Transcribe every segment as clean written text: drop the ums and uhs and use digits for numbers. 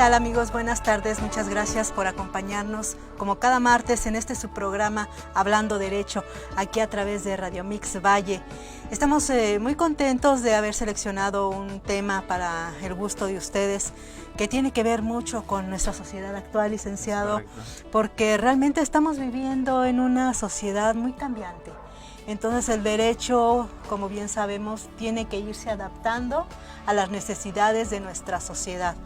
tal amigos? Buenas tardes, muchas gracias por acompañarnos como cada martes en este su programa Hablando Derecho, aquí a través de Radio Mix Valle. Estamos muy contentos de haber seleccionado un tema para el gusto de ustedes que tiene que ver mucho con nuestra sociedad actual, licenciado. Correcto. Porque realmente estamos viviendo en una sociedad muy cambiante. Entonces el derecho, como bien sabemos, tiene que irse adaptando a las necesidades de nuestra sociedad.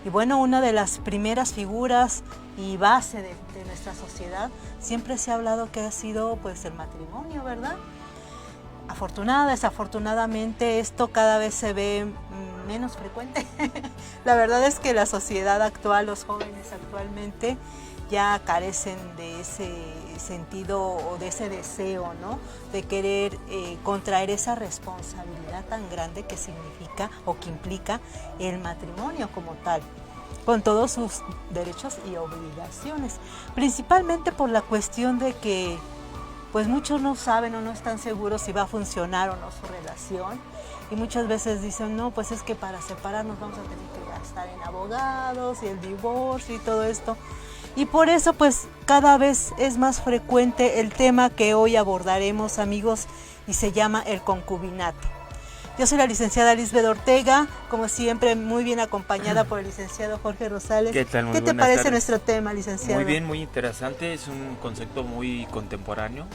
Y bueno, una de las primeras figuras y base de nuestra sociedad siempre se ha hablado que ha sido pues el matrimonio, ¿verdad? Desafortunadamente esto cada vez se ve menos frecuente. La verdad es que la sociedad actual, los jóvenes actualmente ya carecen de ese sentido o de ese deseo, ¿no? De querer contraer esa responsabilidad tan grande que significa o que implica el matrimonio como tal, con todos sus derechos y obligaciones, principalmente por la cuestión de que pues muchos no saben o no están seguros si va a funcionar o no su relación, y muchas veces dicen, no, pues es que para separarnos vamos a tener que gastar en abogados y el divorcio y todo esto. Y por eso pues cada vez es más frecuente el tema que hoy abordaremos, amigos, y se llama el concubinato. Yo soy la licenciada Lisbeth Ortega, como siempre muy bien acompañada por el licenciado Jorge Rosales. ¿Qué tal? ¿Qué te parece nuestro tema, licenciado? Muy bien, muy interesante, es un concepto muy contemporáneo,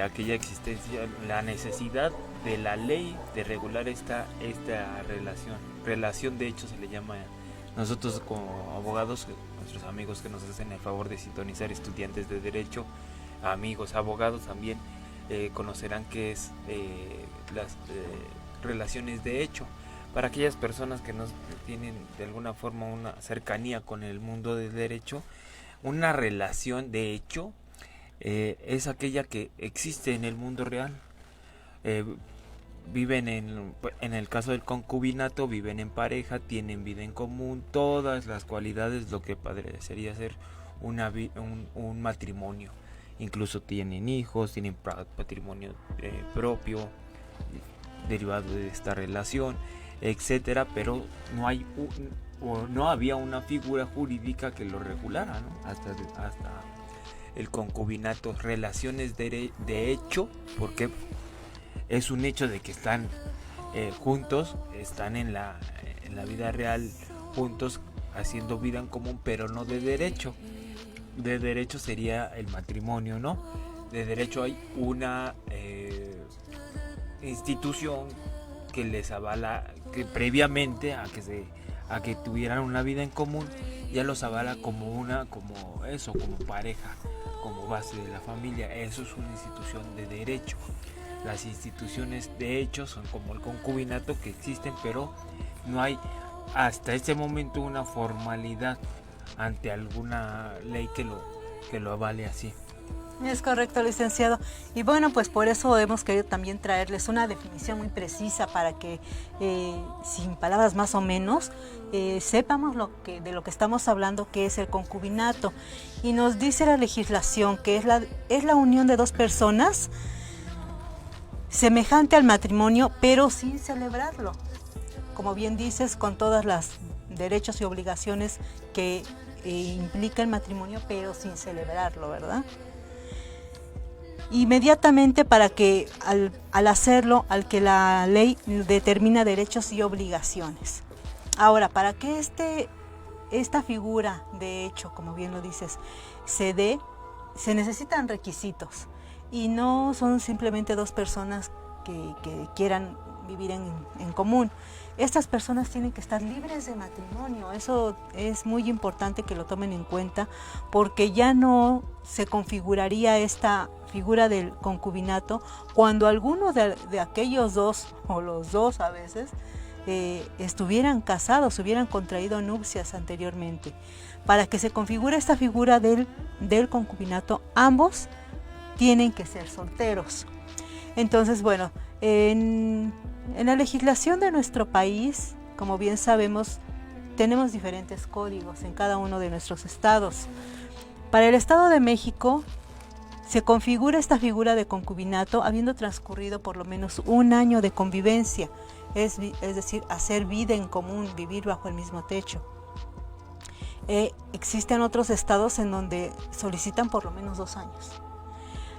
aquella existencia, la necesidad de la ley de regular esta relación de hecho se le llama. Nosotros como abogados, nuestros amigos que nos hacen el favor de sintonizar, estudiantes de derecho, amigos, abogados también, conocerán qué es las relaciones de hecho. Para aquellas personas que no tienen de alguna forma una cercanía con el mundo del derecho, una relación de hecho es aquella que existe en el mundo real. Viven en el caso del concubinato, viven en pareja, tienen vida en común, todas las cualidades, lo que parecería ser un matrimonio. Incluso tienen hijos, tienen patrimonio propio derivado de esta relación, etcétera, pero no había una figura jurídica que lo regulara, ¿no? Hasta el concubinato, relaciones de hecho, porque es un hecho de que están juntos, están en la vida real juntos, haciendo vida en común, pero no de derecho. De derecho sería el matrimonio, ¿no? De derecho hay una institución que les avala, que previamente a que tuvieran una vida en común, ya los avala como pareja, como base de la familia. Eso es una institución de derecho. Las instituciones de hecho son como el concubinato, que existen, pero no hay hasta este momento una formalidad ante alguna ley que lo avale así. Es correcto, licenciado. Y bueno, pues por eso hemos querido también traerles una definición muy precisa para que, sin palabras más o menos, sepamos de lo que estamos hablando, que es el concubinato. Y nos dice la legislación que es la unión de dos personas semejante al matrimonio, pero sin celebrarlo. Como bien dices, con todas las derechos y obligaciones que implica el matrimonio, pero sin celebrarlo, ¿verdad? Inmediatamente para que al hacerlo, al que la ley determina derechos y obligaciones. Ahora, para que esta figura de hecho, como bien lo dices, se dé, se necesitan requisitos. Y no son simplemente dos personas que quieran vivir en común. Estas personas tienen que estar libres de matrimonio. Eso es muy importante que lo tomen en cuenta, porque ya no se configuraría esta figura del concubinato cuando alguno de aquellos dos, o los dos a veces, estuvieran casados, hubieran contraído nupcias anteriormente. Para que se configure esta figura del concubinato, ambos tienen que ser solteros. Entonces, bueno, en la legislación de nuestro país, como bien sabemos, tenemos diferentes códigos en cada uno de nuestros estados. Para el Estado de México se configura esta figura de concubinato habiendo transcurrido por lo menos un año de convivencia, es decir, hacer vida en común, vivir bajo el mismo techo. Existen otros estados en donde solicitan por lo menos 2 años.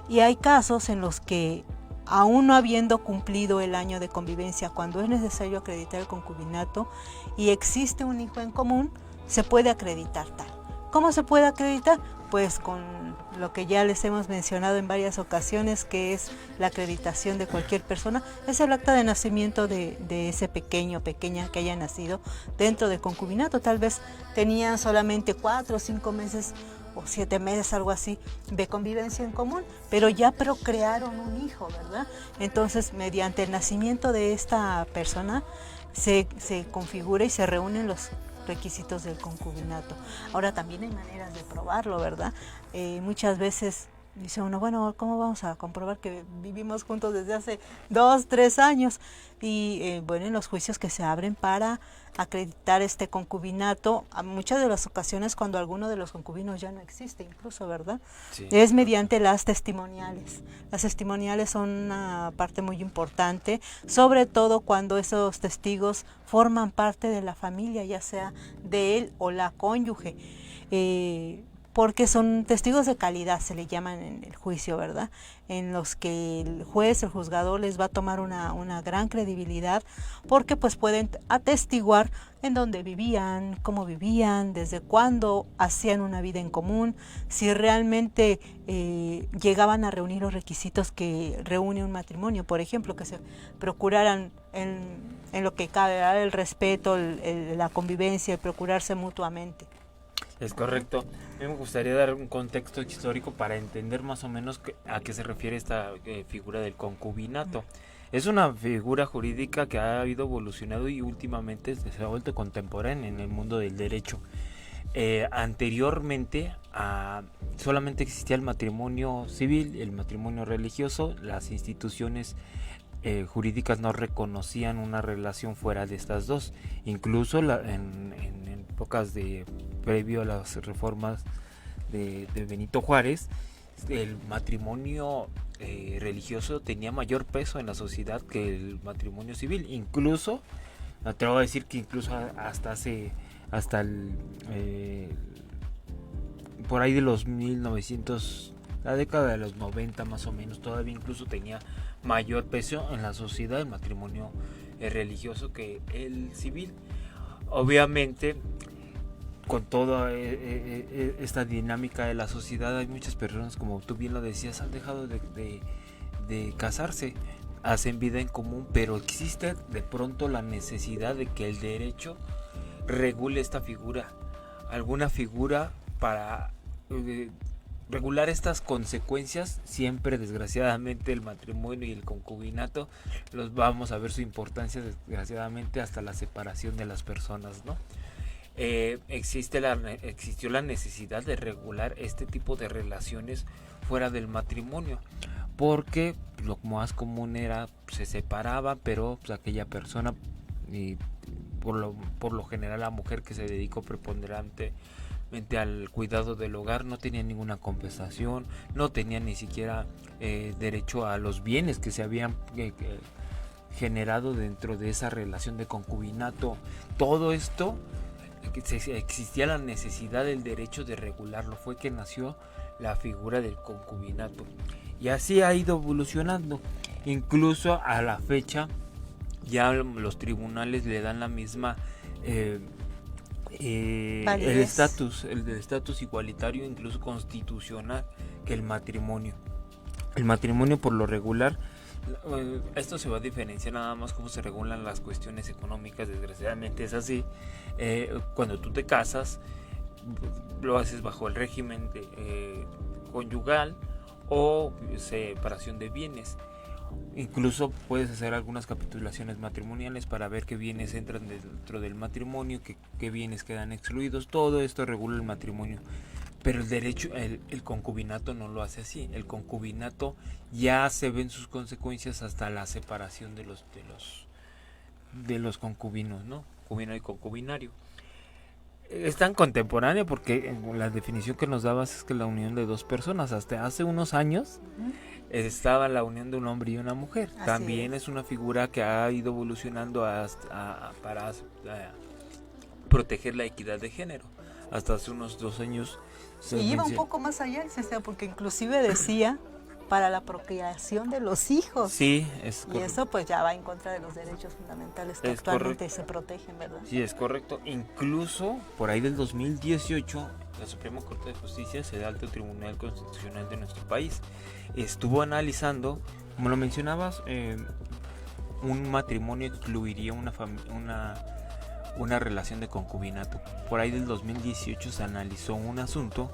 Y hay casos en los que, aún no habiendo cumplido el año de convivencia, cuando es necesario acreditar el concubinato y existe un hijo en común, se puede acreditar tal. ¿Cómo se puede acreditar? Pues con lo que ya les hemos mencionado en varias ocasiones, que es la acreditación de cualquier persona, es el acta de nacimiento de ese pequeño o pequeña que haya nacido dentro del concubinato. Tal vez tenían solamente 4 o 5 meses o 7 meses, algo así, de convivencia en común, pero ya procrearon un hijo, ¿verdad? Entonces, mediante el nacimiento de esta persona, se configura y se reúnen los requisitos del concubinato. Ahora también hay maneras de probarlo, ¿verdad? Muchas veces dice uno, bueno, ¿cómo vamos a comprobar que vivimos juntos desde hace 2, 3 años? Y bueno, en los juicios que se abren para acreditar este concubinato, a muchas de las ocasiones cuando alguno de los concubinos ya no existe incluso, ¿verdad? Sí. Es mediante las testimoniales. Las testimoniales son una parte muy importante, sobre todo cuando esos testigos forman parte de la familia, ya sea de él o la cónyuge. Porque son testigos de calidad, se le llaman en el juicio, ¿verdad? En los que el juez, el juzgador les va a tomar una gran credibilidad, porque pues pueden atestiguar en dónde vivían, cómo vivían, desde cuándo hacían una vida en común, si realmente llegaban a reunir los requisitos que reúne un matrimonio, por ejemplo, que se procuraran en lo que cabe, el respeto, la convivencia, el procurarse mutuamente. Es correcto. A mí me gustaría dar un contexto histórico para entender más o menos a qué se refiere esta figura del concubinato. Es una figura jurídica que ha ido evolucionando y últimamente se ha vuelto contemporánea en el mundo del derecho. Anteriormente solamente existía el matrimonio civil, el matrimonio religioso. Las instituciones jurídicas no reconocían una relación fuera de estas dos. Incluso en épocas previo a las reformas de Benito Juárez, el matrimonio religioso tenía mayor peso en la sociedad que el matrimonio civil. Incluso, me atrevo a decir que incluso por ahí de los 1900, la década de los 90 más o menos, todavía incluso tenía mayor peso en la sociedad el matrimonio religioso que el civil. Obviamente, con toda esta dinámica de la sociedad, hay muchas personas, como tú bien lo decías, han dejado de casarse, hacen vida en común, pero existe de pronto la necesidad de que el derecho regule esta figura, alguna figura para regular estas consecuencias. Siempre, desgraciadamente, el matrimonio y el concubinato los vamos a ver su importancia, desgraciadamente, hasta la separación de las personas, ¿no? Existió la necesidad de regular este tipo de relaciones fuera del matrimonio, porque lo más común era, se separaba, pero pues, aquella persona, y por lo general la mujer que se dedicó preponderantemente al cuidado del hogar, no tenía ninguna compensación, no tenía ni siquiera derecho a los bienes que se habían generado dentro de esa relación de concubinato. Todo esto, existía la necesidad del derecho de regularlo, fue que nació la figura del concubinato, y así ha ido evolucionando. Incluso a la fecha ya los tribunales le dan la misma el estatus igualitario, incluso constitucional, que el matrimonio. El matrimonio, por lo regular, esto se va a diferenciar nada más cómo se regulan las cuestiones económicas. Desgraciadamente es así. Cuando tú te casas, lo haces bajo el régimen conyugal o separación de bienes. Incluso puedes hacer algunas capitulaciones matrimoniales para ver qué bienes entran dentro del matrimonio, qué bienes quedan excluidos. Todo esto regula el matrimonio, pero el derecho, el concubinato no lo hace así. El concubinato ya se ven sus consecuencias hasta la separación de los concubinos, ¿no? Concubino y concubinario. Es tan contemporáneo porque la definición que nos dabas es que la unión de dos personas, hasta hace unos años estaba la unión de un hombre y una mujer. Así también es una figura que ha ido evolucionando para proteger la equidad de género. hasta hace unos 2 años se Y iba un menciona. poco más allá, porque inclusive decía para la procreación de los hijos. Sí, es Y correcto. eso pues ya va en contra de los derechos fundamentales que Es actualmente correcto. se protegen, ¿verdad? Sí, es correcto. Incluso por ahí del 2018, la Suprema Corte de Justicia, el alto Tribunal Constitucional de nuestro país, estuvo analizando, como lo mencionabas, un matrimonio excluiría una relación de concubinato. Por ahí del 2018 se analizó un asunto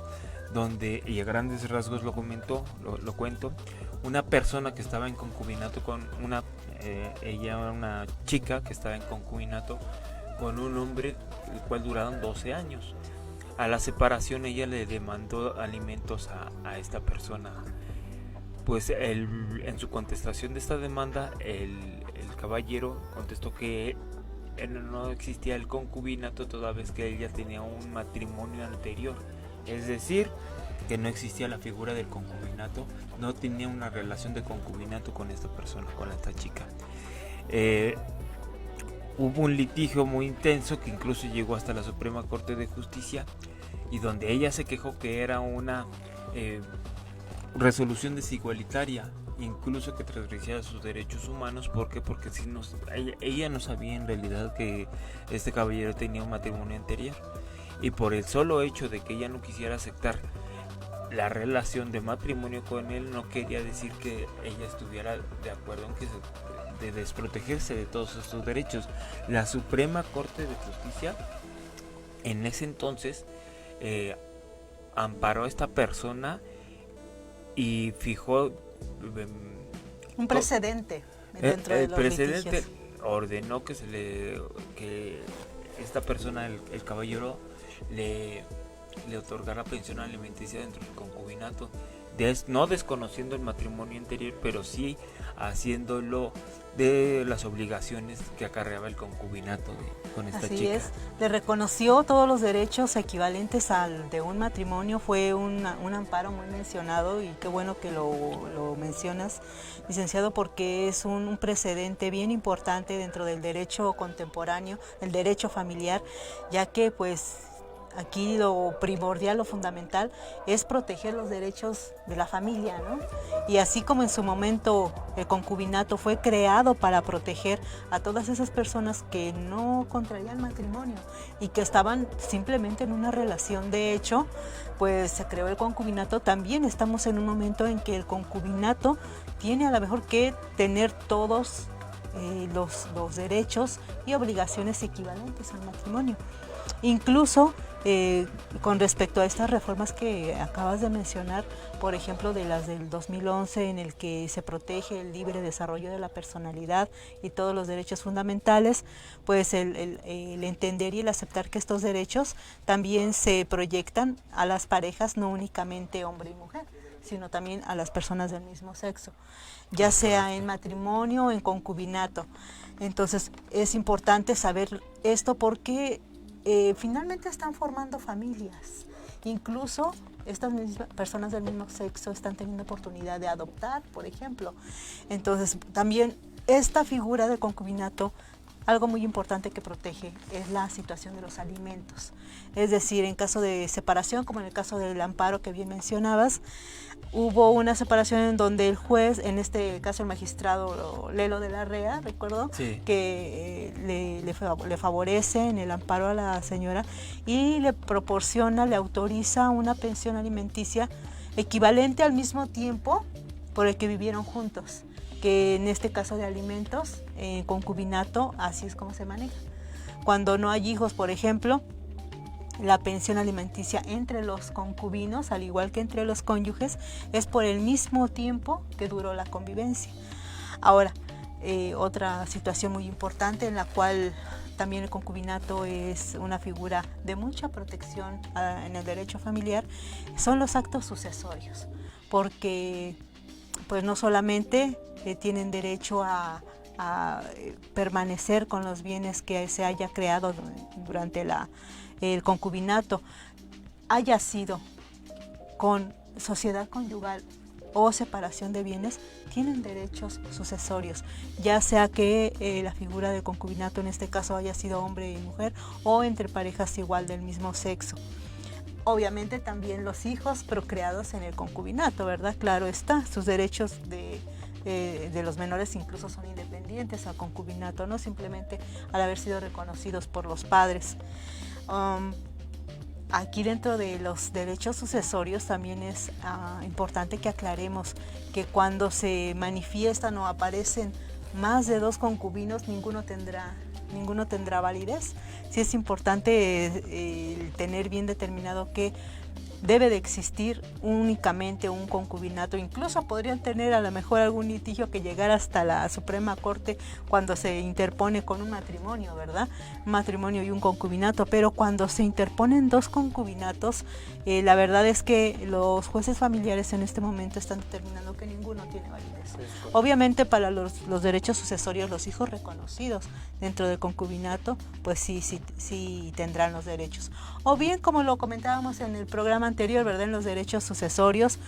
donde, y a grandes rasgos lo cuento, una persona que estaba en concubinato con ella era una chica que estaba en concubinato con un hombre, el cual duraron 12 años. A la separación ella le demandó alimentos a esta persona. Pues en su contestación de esta demanda, el caballero contestó que no existía el concubinato toda vez que ella tenía un matrimonio anterior. Es decir, que no existía la figura del concubinato, no tenía una relación de concubinato con esta persona, con esta chica. Hubo un litigio muy intenso que incluso llegó hasta la Suprema Corte de Justicia, y donde ella se quejó que era una resolución desigualitaria, incluso que transgredía sus derechos humanos. ¿Por qué? Porque ella no sabía en realidad que este caballero tenía un matrimonio anterior, y por el solo hecho de que ella no quisiera aceptar la relación de matrimonio con él, no quería decir que ella estuviera de acuerdo en que de desprotegerse de todos estos derechos. La Suprema Corte de Justicia en ese entonces amparó a esta persona y fijó un precedente dentro de el los precedente. litigios. Ordenó que esta persona, el caballero, le otorgara pensión alimenticia dentro del concubinato, no desconociendo el matrimonio anterior, pero sí haciéndolo de las obligaciones que acarreaba el concubinato con esta Así chica. es, le reconoció todos los derechos equivalentes al de un matrimonio. Fue un amparo muy mencionado, y qué bueno que lo mencionas, licenciado, porque es un precedente bien importante dentro del derecho contemporáneo, el derecho familiar, ya que pues aquí lo primordial, lo fundamental es proteger los derechos de la familia, ¿no? Y así como en su momento el concubinato fue creado para proteger a todas esas personas que no contraían matrimonio y que estaban simplemente en una relación de hecho, pues se creó el concubinato. También estamos en un momento en que el concubinato tiene a lo mejor que tener todos los derechos y obligaciones equivalentes al matrimonio. Incluso con respecto a estas reformas que acabas de mencionar, por ejemplo de las del 2011, en el que se protege el libre desarrollo de la personalidad y todos los derechos fundamentales, pues el entender y el aceptar que estos derechos también se proyectan a las parejas, no únicamente hombre y mujer, sino también a las personas del mismo sexo, ya sea en matrimonio o en concubinato. Entonces es importante saber esto porque finalmente están formando familias. Incluso estas mismas personas del mismo sexo están teniendo oportunidad de adoptar, por ejemplo. Entonces también esta figura de concubinato, algo muy importante que protege es la situación de los alimentos. Es decir, en caso de separación, como en el caso del amparo que bien mencionabas, hubo una separación en donde el juez, en este caso el magistrado Lelo de la Rea, recuerdo, sí, que le favorece en el amparo a la señora y le proporciona, le autoriza una pensión alimenticia equivalente al mismo tiempo por el que vivieron juntos, que en este caso de alimentos, en concubinato, así es como se maneja. Cuando no hay hijos, por ejemplo, la pensión alimenticia entre los concubinos, al igual que entre los cónyuges, es por el mismo tiempo que duró la convivencia. Ahora, otra situación muy importante en la cual también el concubinato es una figura de mucha protección en el derecho familiar, son los actos sucesorios, porque pues no solamente tienen derecho a permanecer con los bienes que se haya creado durante el concubinato, haya sido con sociedad conyugal o separación de bienes, tienen derechos sucesorios, ya sea que la figura de concubinato en este caso haya sido hombre y mujer o entre parejas igual del mismo sexo. obviamente también los hijos procreados en el concubinato, ¿verdad? Claro está, sus derechos de los menores incluso son independientes al concubinato, no simplemente al haber sido reconocidos por los padres. Aquí dentro de los derechos sucesorios también es importante que aclaremos que cuando se manifiestan o aparecen más de 2 concubinos, ninguno tendrá validez. Sí es importante tener bien determinado que debe de existir únicamente un concubinato. Incluso podrían tener a lo mejor algún litigio que llegar hasta la Suprema Corte cuando se interpone con un matrimonio, ¿verdad? Un matrimonio y un concubinato, pero cuando se interponen 2 concubinatos, la verdad es que los jueces familiares en este momento están determinando que ninguno tiene validez. Obviamente para los derechos sucesorios, los hijos reconocidos dentro del concubinato, pues sí tendrán los derechos. O bien, como lo comentábamos en el programa anterior, ¿verdad? En los derechos sucesorios,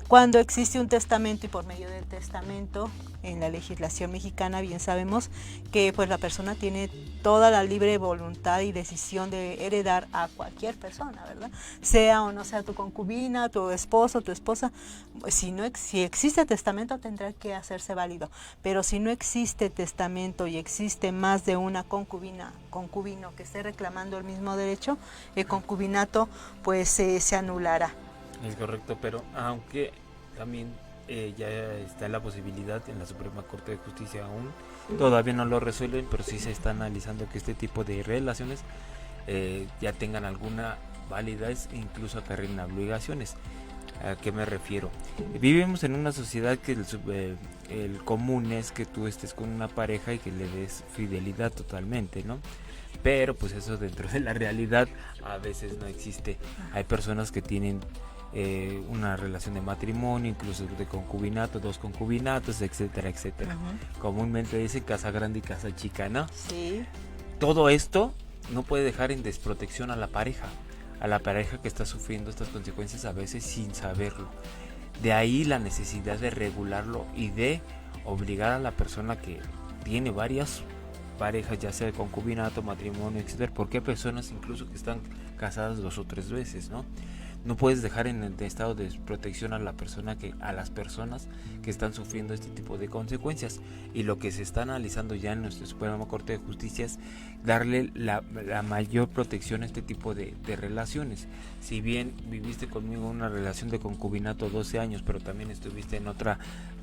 cuando existe un testamento y por medio del testamento, en la legislación mexicana bien sabemos que pues la persona tiene toda la libre voluntad y decisión de heredar a cualquier persona, ¿verdad? Sea o no sea tu concubina, tu esposo, tu esposa, si existe testamento tendrá que hacerse válido, pero si no existe testamento y existe más de una concubino que esté reclamando el mismo derecho, el concubinato pues se anulará. Es correcto, pero aunque también ya está la posibilidad en la Suprema Corte de Justicia, aún todavía no lo resuelven, pero sí se está analizando que este tipo de relaciones ya tengan alguna validez e incluso acarreen obligaciones. ¿A qué me refiero? Vivimos en una sociedad que el común es que tú estés con una pareja y que le des fidelidad totalmente, ¿no? Pero pues eso dentro de la realidad a veces no existe. Hay personas que tienen una relación de matrimonio, incluso de concubinato, 2 concubinatos, etcétera, etcétera. Comúnmente dicen casa grande y casa chica, ¿no? Sí. Todo esto no puede dejar en desprotección a la pareja que está sufriendo estas consecuencias a veces sin saberlo. De ahí la necesidad de regularlo y de obligar a la persona que tiene varias parejas, ya sea de concubinato, matrimonio, etcétera, porque hay personas incluso que están casadas 2 o 3 veces, ¿no? No puedes dejar en el estado de desprotección a las personas que están sufriendo este tipo de consecuencias. Y lo que se está analizando ya en nuestra Suprema Corte de Justicia es darle la mayor protección a este tipo de relaciones. Si bien viviste conmigo una relación de concubinato 12 años, pero también estuviste en otra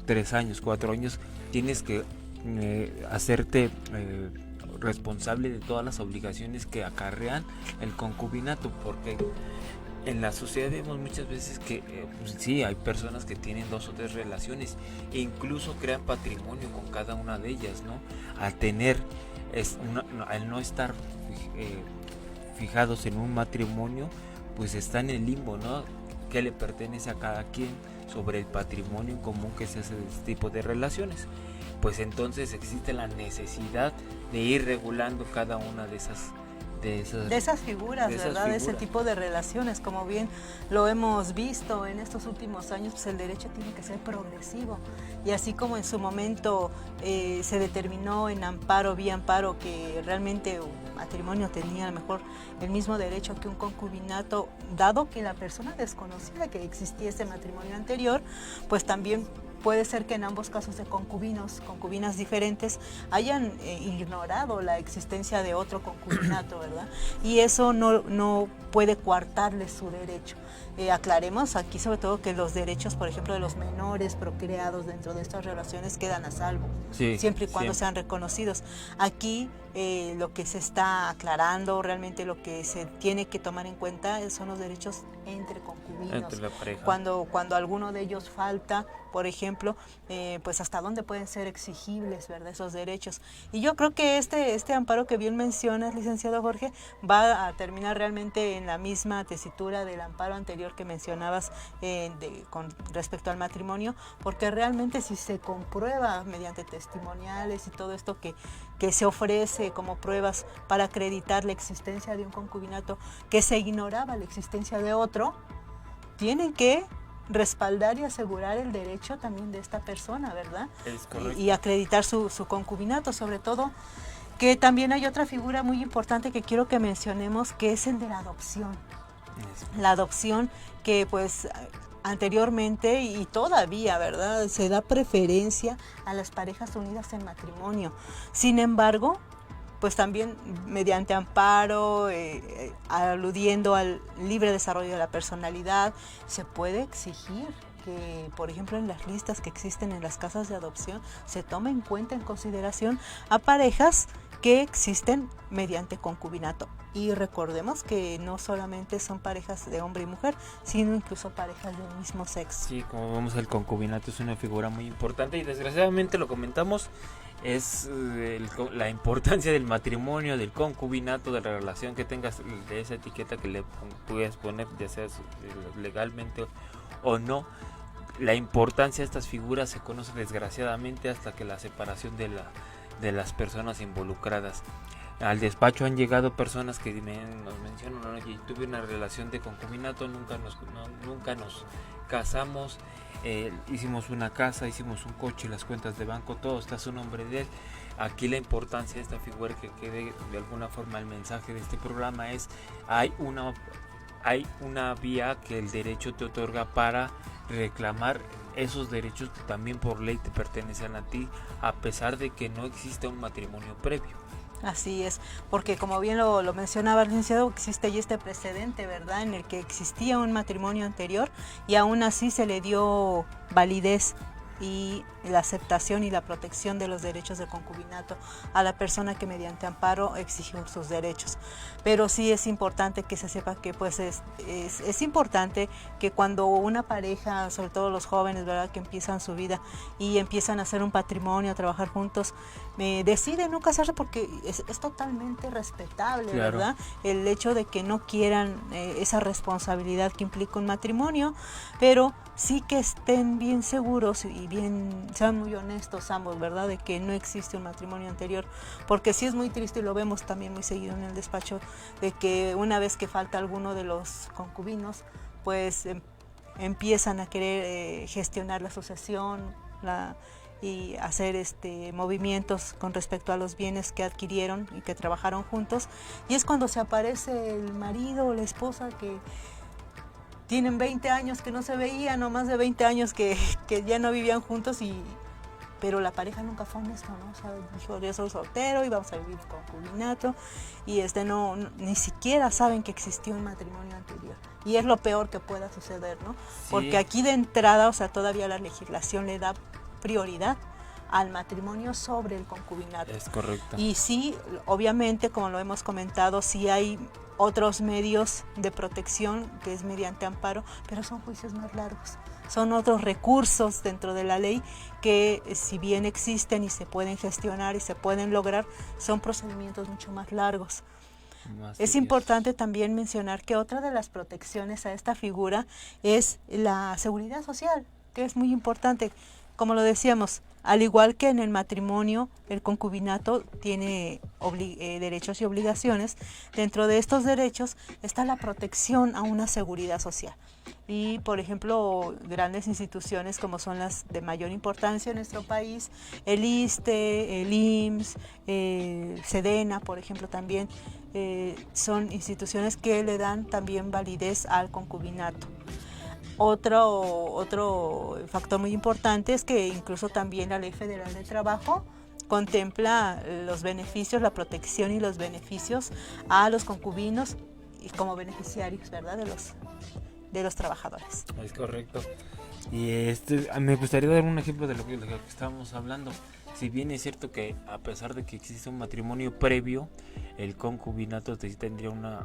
3 años, 4 años, tienes que hacerte responsable de todas las obligaciones que acarrean el concubinato, porque en la sociedad vemos muchas veces que pues sí, hay personas que tienen 2 o 3 relaciones e incluso crean patrimonio con cada una de ellas, ¿no? Al no estar fijados en un matrimonio, pues está en el limbo, ¿no? ¿Qué le pertenece a cada quien sobre el patrimonio en común que se hace de este tipo de relaciones? Pues entonces existe la necesidad de ir regulando cada una de esas figuras, ¿verdad? De ese tipo de relaciones, como bien lo hemos visto en estos últimos años, pues el derecho tiene que ser progresivo, y así como en su momento se determinó en vía amparo, que realmente un matrimonio tenía a lo mejor el mismo derecho que un concubinato, dado que la persona desconocía que existía ese matrimonio anterior, pues también puede ser que en ambos casos de concubinas diferentes, hayan ignorado la existencia de otro concubinato, ¿verdad? Y eso no puede coartarle su derecho. Aclaremos aquí sobre todo que los derechos, por ejemplo, de los menores procreados dentro de estas relaciones quedan a salvo, siempre y cuando sean reconocidos. Aquí lo que se está aclarando, realmente lo que se tiene que tomar en cuenta son los derechos entre concubinos. Entre la pareja. Cuando alguno de ellos falta, por ejemplo, pues hasta dónde pueden ser exigibles, ¿verdad?, esos derechos. Y yo creo que este amparo que bien mencionas, licenciado Jorge, va a terminar realmente en la misma tesitura del amparo anterior que mencionabas con respecto al matrimonio, porque realmente si se comprueba mediante testimoniales y todo esto que se ofrece como pruebas para acreditar la existencia de un concubinato, que se ignoraba la existencia de otro, tienen que respaldar y asegurar el derecho también de esta persona, ¿verdad? Es correcto. Y acreditar su concubinato, sobre todo, que también hay otra figura muy importante que quiero que mencionemos, que es el de la adopción. La adopción, que pues anteriormente y todavía, ¿verdad?, se da preferencia a las parejas unidas en matrimonio. Sin embargo, pues también mediante amparo, aludiendo al libre desarrollo de la personalidad, se puede exigir que, por ejemplo, en las listas que existen en las casas de adopción, se tome en cuenta, en consideración a parejas que existen mediante concubinato. Y recordemos que no solamente son parejas de hombre y mujer, sino incluso parejas del mismo sexo. Sí, como vemos, el concubinato es una figura muy importante y desgraciadamente lo comentamos, es la importancia del matrimonio, del concubinato, de la relación que tengas, de esa etiqueta que le puedes poner, ya sea legalmente o no. La importancia de estas figuras se conoce desgraciadamente hasta que la separación de las personas involucradas. Al despacho han llegado personas que nos mencionan, oye, tuve una relación de concubinato, nunca nos casamos, hicimos una casa, hicimos un coche, las cuentas de banco, todo está a su nombre de él. Aquí la importancia de esta figura, que quede de alguna forma el mensaje de este programa, es hay una vía que el derecho te otorga para reclamar esos derechos que también por ley te pertenecen a ti, a pesar de que no exista un matrimonio previo. Así es, porque como bien lo mencionaba el licenciado, existe ya este precedente, ¿verdad?, en el que existía un matrimonio anterior y aún así se le dio validez y la aceptación y la protección de los derechos de concubinato a la persona que mediante amparo exigió sus derechos. Pero sí es importante que se sepa que pues es importante que cuando una pareja, sobre todo los jóvenes, ¿verdad?, que empiezan su vida y empiezan a hacer un patrimonio, a trabajar juntos, deciden no casarse, porque es totalmente respetable, claro, ¿verdad?, el hecho de que no quieran esa responsabilidad que implica un matrimonio, pero sí que estén bien seguros y sean muy honestos ambos, ¿verdad?, de que no existe un matrimonio anterior, porque sí es muy triste, y lo vemos también muy seguido en el despacho, de que una vez que falta alguno de los concubinos, pues empiezan a querer gestionar la sucesión y hacer movimientos con respecto a los bienes que adquirieron y que trabajaron juntos, y es cuando se aparece el marido o la esposa que tienen 20 años que no se veían, o más de 20 años que ya no vivían juntos, pero la pareja nunca fue honesto, ¿no? O sea, dijo, yo soy soltero y vamos a vivir con concubinato, y ni siquiera saben que existió un matrimonio anterior. Y es lo peor que pueda suceder, ¿no? Sí. Porque aquí de entrada, o sea, todavía la legislación le da prioridad al matrimonio sobre el concubinato. Es correcto. Y sí, obviamente, como lo hemos comentado, sí hay otros medios de protección, que es mediante amparo, pero son juicios más largos. Son otros recursos dentro de la ley que, si bien existen y se pueden gestionar y se pueden lograr, son procedimientos mucho más largos. Es importante también mencionar que otra de las protecciones a esta figura es la seguridad social, que es muy importante. Como lo decíamos, al igual que en el matrimonio, el concubinato tiene derechos y obligaciones. Dentro de estos derechos está la protección a una seguridad social. Y, por ejemplo, grandes instituciones como son las de mayor importancia en nuestro país, el ISSSTE, el IMSS, SEDENA, por ejemplo, también son instituciones que le dan también validez al concubinato. Otro factor muy importante es que incluso también la Ley Federal del Trabajo contempla los beneficios, la protección y los beneficios a los concubinos y como beneficiarios, ¿verdad?, de los trabajadores. Es correcto. Y me gustaría dar un ejemplo de lo que estábamos hablando. Si bien es cierto que a pesar de que existe un matrimonio previo, el concubinato tendría unas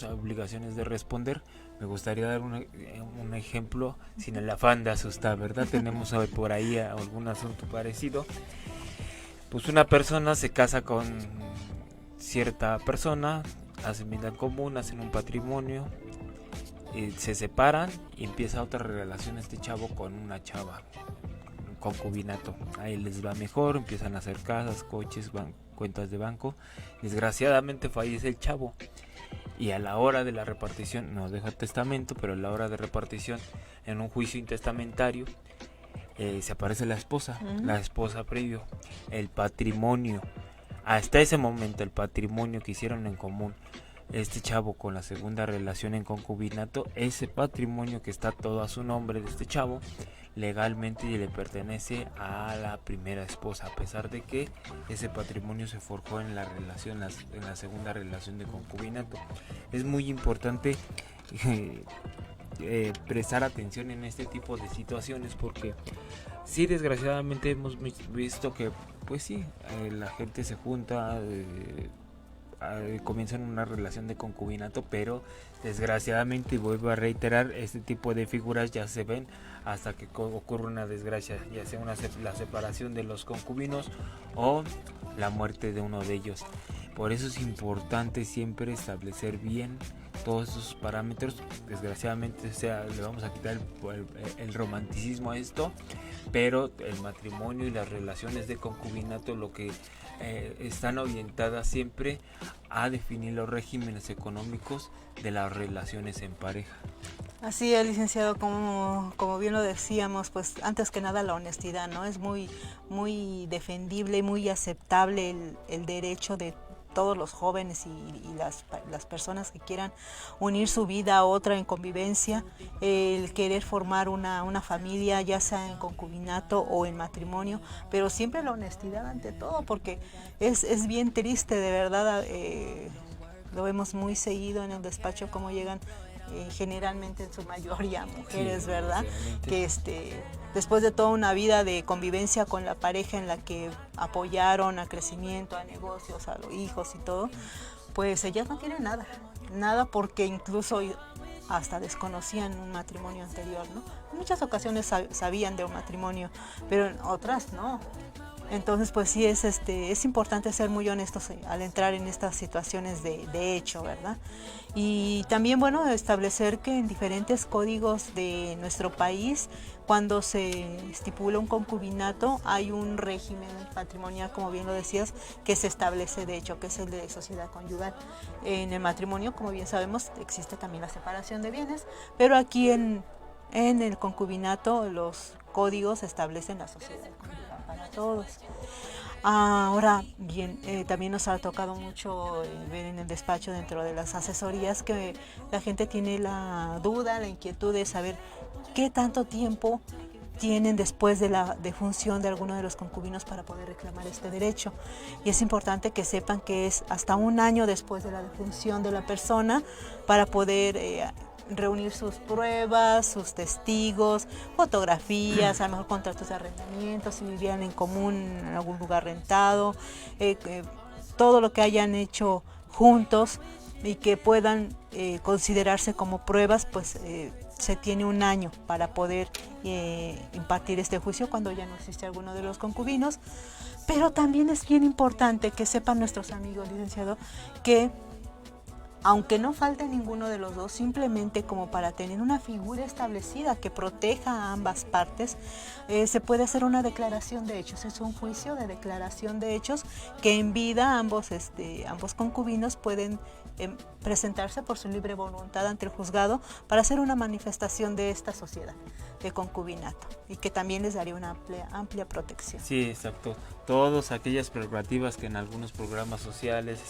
obligaciones de responder. Me gustaría dar un ejemplo sin el afán de asustar, ¿verdad? Tenemos por ahí algún asunto parecido. Pues una persona se casa con cierta persona, hacen vida en común, hacen un patrimonio, se separan y empieza otra relación este chavo con una chava, un concubinato. Ahí les va mejor, empiezan a hacer casas, coches, cuentas de banco. Desgraciadamente fallece el chavo y a la hora de la repartición, no deja testamento, pero a la hora de repartición en un juicio intestamentario se aparece la esposa previo, el patrimonio. Hasta ese momento el patrimonio que hicieron en común este chavo con la segunda relación en concubinato, ese patrimonio que está todo a su nombre de este chavo, legalmente le pertenece a la primera esposa, a pesar de que ese patrimonio se forjó en la relación, en la segunda relación de concubinato. Es muy importante prestar atención en este tipo de situaciones, porque sí, desgraciadamente hemos visto que pues sí, la gente se junta, comienzan una relación de concubinato, pero desgraciadamente, vuelvo a reiterar, este tipo de figuras ya se ven hasta que ocurre una desgracia, ya sea la separación de los concubinos o la muerte de uno de ellos. Por eso es importante siempre establecer bien todos esos parámetros. Desgraciadamente, le vamos a quitar el romanticismo a esto, pero el matrimonio y las relaciones de concubinato lo que están orientadas siempre a definir los regímenes económicos de las relaciones en pareja. Así es, licenciado, como bien lo decíamos, pues antes que nada la honestidad, ¿no? Es muy defendible y muy aceptable el derecho de todos los jóvenes y las personas que quieran unir su vida a otra en convivencia, el querer formar una familia, ya sea en concubinato o en matrimonio, pero siempre la honestidad ante todo, porque es bien triste, de verdad, lo vemos muy seguido en el despacho, como llegan generalmente en su mayoría mujeres, sí, ¿verdad? Que después de toda una vida de convivencia con la pareja en la que apoyaron a crecimiento, a negocios, a los hijos y todo, pues ellas no tienen nada porque incluso hasta desconocían un matrimonio anterior, ¿no? En muchas ocasiones sabían de un matrimonio, pero en otras no. Entonces, pues sí, es importante ser muy honestos al entrar en estas situaciones de hecho, ¿verdad? Y también, bueno, establecer que en diferentes códigos de nuestro país, cuando se estipula un concubinato, hay un régimen patrimonial, como bien lo decías, que se establece de hecho, que es el de sociedad conyugal. En el matrimonio, como bien sabemos, existe también la separación de bienes, pero aquí en el concubinato los códigos establecen la sociedad conyugal para todos. Ahora bien, también nos ha tocado mucho ver en el despacho, dentro de las asesorías, que la gente tiene la duda, la inquietud de saber qué tanto tiempo tienen después de la defunción de alguno de los concubinos para poder reclamar este derecho. Y es importante que sepan que es hasta 1 año después de la defunción de la persona para poder reunir sus pruebas, sus testigos, fotografías, a lo mejor contratos de arrendamiento, si vivían en común en algún lugar rentado, todo lo que hayan hecho juntos y que puedan considerarse como pruebas, pues se tiene 1 año para poder impartir este juicio cuando ya no existe alguno de los concubinos. Pero también es bien importante que sepan nuestros amigos, licenciado, que aunque no falte ninguno de los dos, simplemente como para tener una figura establecida que proteja a ambas partes, se puede hacer una declaración de hechos. Es un juicio de declaración de hechos que en vida ambos concubinos pueden presentarse por su libre voluntad ante el juzgado para hacer una manifestación de esta sociedad de concubinato, y que también les daría una amplia protección. Sí, exacto. Todas aquellas prerrogativas que en algunos programas sociales,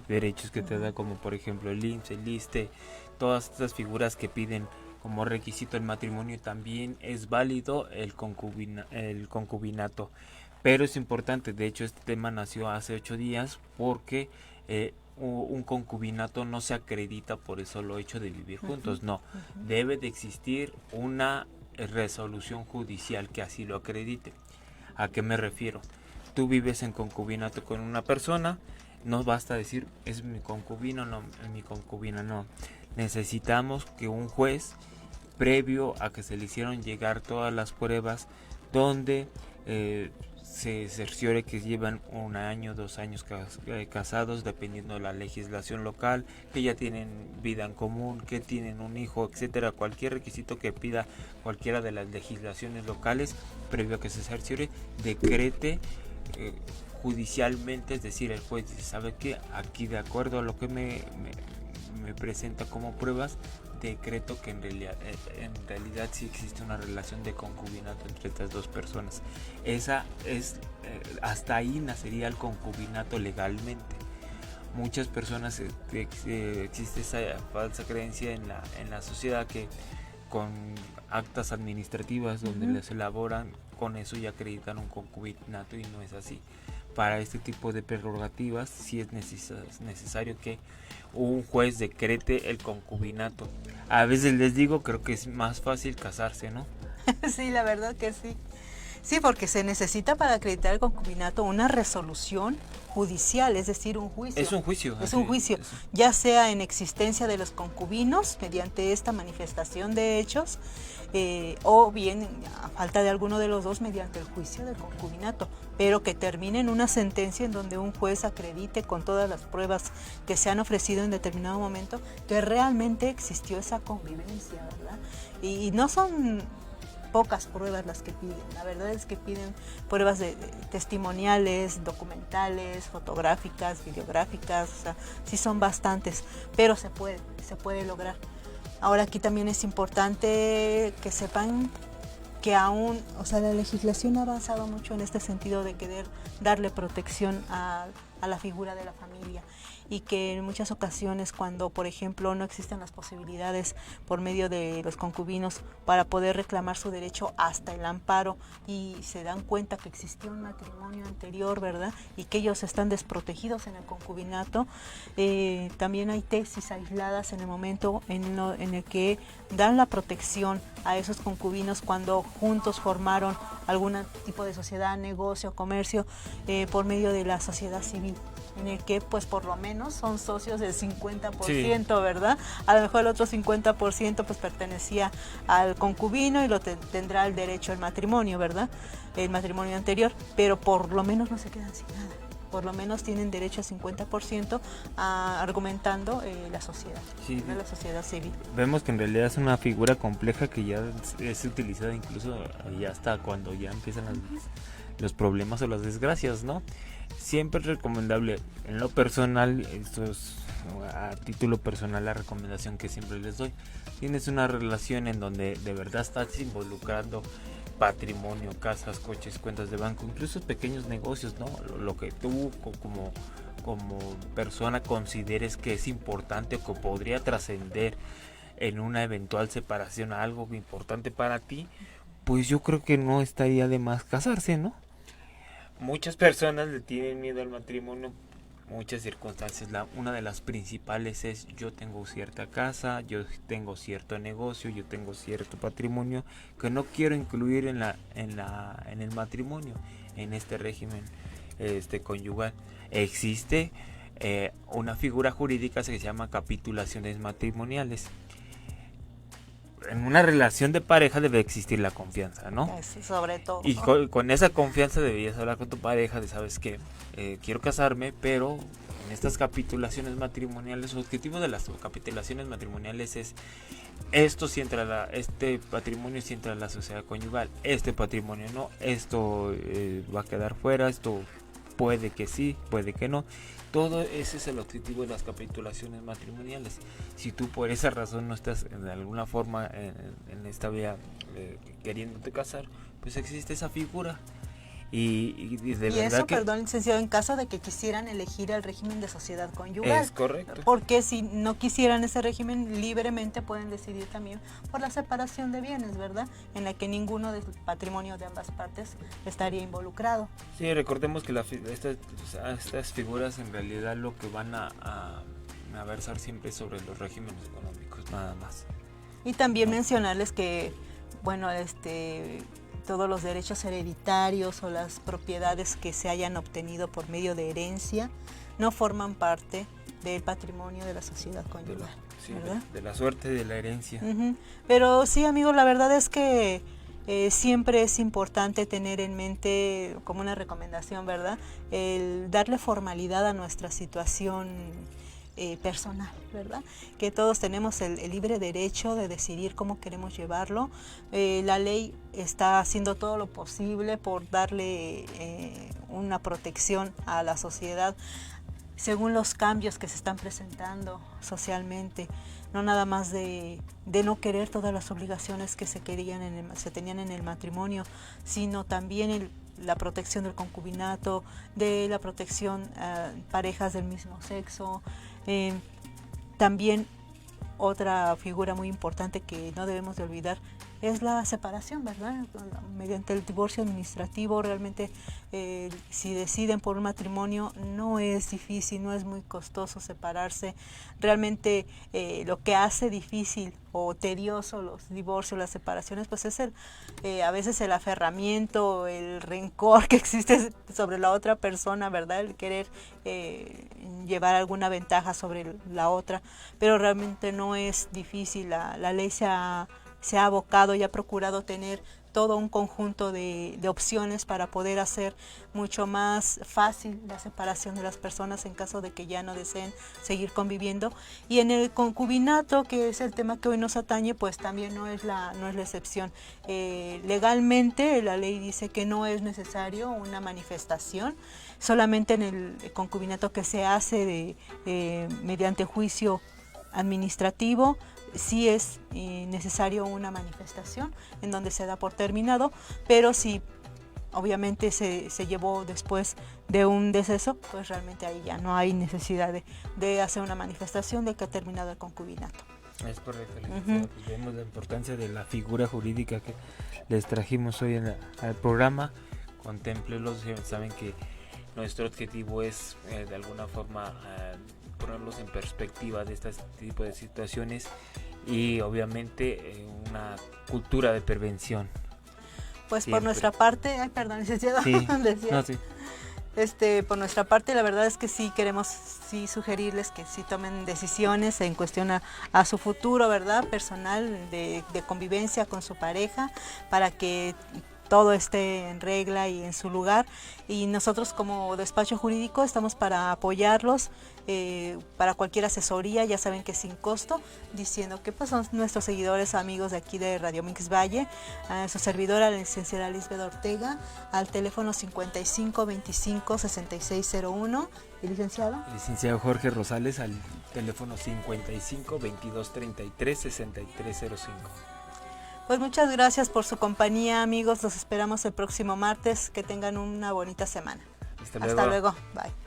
derechos que te da, como por ejemplo el IMSS, el ISSSTE, todas estas figuras que piden como requisito el matrimonio, también es válido el concubinato. Pero es importante, de hecho este tema nació hace 8 días porque un concubinato no se acredita por el solo hecho de vivir juntos, no, debe de existir una resolución judicial que así lo acredite. ¿A qué me refiero? Tú vives en concubinato con una persona, no basta decir es mi concubino, no, es mi concubina, no. Necesitamos que un juez, previo a que se le hicieron llegar todas las pruebas, donde se cerciore que llevan 1 año, 2 años casados, dependiendo de la legislación local, que ya tienen vida en común, que tienen un hijo, etcétera. Cualquier requisito que pida cualquiera de las legislaciones locales, previo a que se cerciore, decrete judicialmente, es decir, el juez dice, ¿sabe qué? Aquí, de acuerdo a lo que me presenta como pruebas, decreto que en realidad sí existe una relación de concubinato entre estas dos personas. Esa es hasta ahí nacería el concubinato legalmente. muchas personas existe esa falsa creencia en la sociedad que con actas administrativas donde les elaboran, con eso ya acreditan un concubinato, y no es así. Para este tipo de prerrogativas sí es necesario que un juez decrete el concubinato. A veces les digo, creo que es más fácil casarse, ¿no? Sí, la verdad que sí. Sí, porque se necesita para acreditar el concubinato una resolución judicial, es decir, un juicio. Es un juicio. Es un juicio, ya sea en existencia de los concubinos mediante esta manifestación de hechos, o bien a falta de alguno de los dos mediante el juicio de concubinato, pero que termine en una sentencia en donde un juez acredite con todas las pruebas que se han ofrecido en determinado momento que realmente existió esa convivencia, ¿verdad? Y no son pocas pruebas las que piden, la verdad es que piden pruebas de testimoniales, documentales, fotográficas, videográficas, o sea, sí son bastantes, pero se puede lograr. Ahora aquí también es importante que sepan que aún, o sea, la legislación ha avanzado mucho en este sentido de querer darle protección a la figura de la familia, y que en muchas ocasiones cuando, por ejemplo, no existen las posibilidades por medio de los concubinos para poder reclamar su derecho hasta el amparo, y se dan cuenta que existió un matrimonio anterior, ¿verdad? Y que ellos están desprotegidos en el concubinato, también hay tesis aisladas en el momento en el que dan la protección a esos concubinos cuando juntos formaron algún tipo de sociedad, negocio, comercio, por medio de la sociedad civil, en el que pues por lo menos son socios del 50%, sí, ¿verdad? A lo mejor el otro 50% pues pertenecía al concubino y lo tendrá el derecho al matrimonio, ¿verdad? El matrimonio anterior, pero por lo menos no se quedan sin nada. Por lo menos tienen derecho al 50% argumentando la sociedad, sí, ¿no? La sociedad civil. Vemos que en realidad es una figura compleja que ya es utilizada incluso ya hasta cuando ya empiezan los problemas o las desgracias, ¿no? Siempre es recomendable, en lo personal, esto es a título personal la recomendación que siempre les doy. Tienes una relación en donde de verdad estás involucrando patrimonio, casas, coches, cuentas de banco, incluso pequeños negocios, ¿no? Lo que tú como persona consideres que es importante o que podría trascender en una eventual separación, algo importante para ti, pues yo creo que no estaría de más casarse, ¿no? Muchas personas le tienen miedo al matrimonio, muchas circunstancias. Una de las principales es: yo tengo cierta casa, yo tengo cierto negocio, yo tengo cierto patrimonio que no quiero incluir en el matrimonio, en este régimen conyugal. Existe una figura jurídica que se llama capitulaciones matrimoniales. En una relación de pareja debe existir la confianza, ¿no? Sí, sobre todo. Y con esa confianza deberías hablar con tu pareja de: ¿sabes qué? Quiero casarme, pero en estas capitulaciones matrimoniales, el objetivo de las capitulaciones matrimoniales es: esto sí entra este patrimonio sí entra a la sociedad conyugal, este patrimonio no, esto va a quedar fuera, esto puede que sí, puede que no. Todo ese es el objetivo de las capitulaciones matrimoniales. Si tú por esa razón no estás de alguna forma en esta vía queriéndote casar, pues existe esa figura. Y de verdad eso, que, perdón, licenciado, en caso de que quisieran elegir el régimen de sociedad conyugal. Es correcto. Porque si no quisieran ese régimen, libremente pueden decidir también por la separación de bienes, ¿verdad? En la que ninguno del patrimonio de ambas partes estaría involucrado. Sí, recordemos que estas figuras en realidad lo que van a versar siempre sobre los regímenes económicos, nada más. Y también mencionarles que, bueno, todos los derechos hereditarios o las propiedades que se hayan obtenido por medio de herencia no forman parte del patrimonio de la sociedad conyugal. De la suerte de la herencia. Uh-huh. Pero sí, amigos, la verdad es que siempre es importante tener en mente, como una recomendación, ¿verdad?, el darle formalidad a nuestra situación personal, ¿verdad? Que todos tenemos el libre derecho de decidir cómo queremos llevarlo. La ley está haciendo todo lo posible por darle una protección a la sociedad según los cambios que se están presentando socialmente, no nada más de no querer todas las obligaciones que se tenían en el matrimonio, sino también la protección del concubinato, de la protección a parejas del mismo sexo. También otra figura muy importante que no debemos de olvidar es la separación, ¿verdad? Mediante el divorcio administrativo, realmente si deciden por un matrimonio no es difícil, no es muy costoso separarse. Realmente lo que hace difícil o tedioso los divorcios, las separaciones, pues es a veces el aferramiento, el rencor que existe sobre la otra persona, ¿verdad? El querer llevar alguna ventaja sobre la otra, pero realmente no es difícil. La ley se ha abocado y ha procurado tener todo un conjunto de opciones para poder hacer mucho más fácil la separación de las personas en caso de que ya no deseen seguir conviviendo. Y en el concubinato, que es el tema que hoy nos atañe, pues también no es la excepción. Legalmente la ley dice que no es necesario una manifestación, solamente en el concubinato que se hace mediante juicio administrativo, sí es necesario una manifestación en donde se da por terminado, pero si obviamente se llevó después de un deceso, pues realmente ahí ya no hay necesidad de hacer una manifestación de que ha terminado el concubinato. Es correcto, pues vemos la importancia de la figura jurídica que les trajimos hoy al programa. Contémplelos, saben que nuestro objetivo es de alguna forma ponerlos en perspectiva de este tipo de situaciones y obviamente una cultura de prevención. Pues siempre. Por nuestra parte, perdón, licenciado, sí. decía, no, sí. Por nuestra parte, la verdad es que sí queremos sugerirles que sí tomen decisiones en cuestión a su futuro, ¿verdad? Personal, de convivencia con su pareja, para que todo esté en regla y en su lugar, y nosotros como despacho jurídico estamos para apoyarlos, para cualquier asesoría, ya saben que sin costo, diciendo que pues son nuestros seguidores, amigos de aquí de Radio Mix Valle, su servidora, la licenciada Lisbeth Ortega, al teléfono 5525-6601, y licenciado Jorge Rosales al teléfono 55-2233-6305. Pues muchas gracias por su compañía, amigos. Los esperamos el próximo martes. Que tengan una bonita semana. Hasta luego. Bye.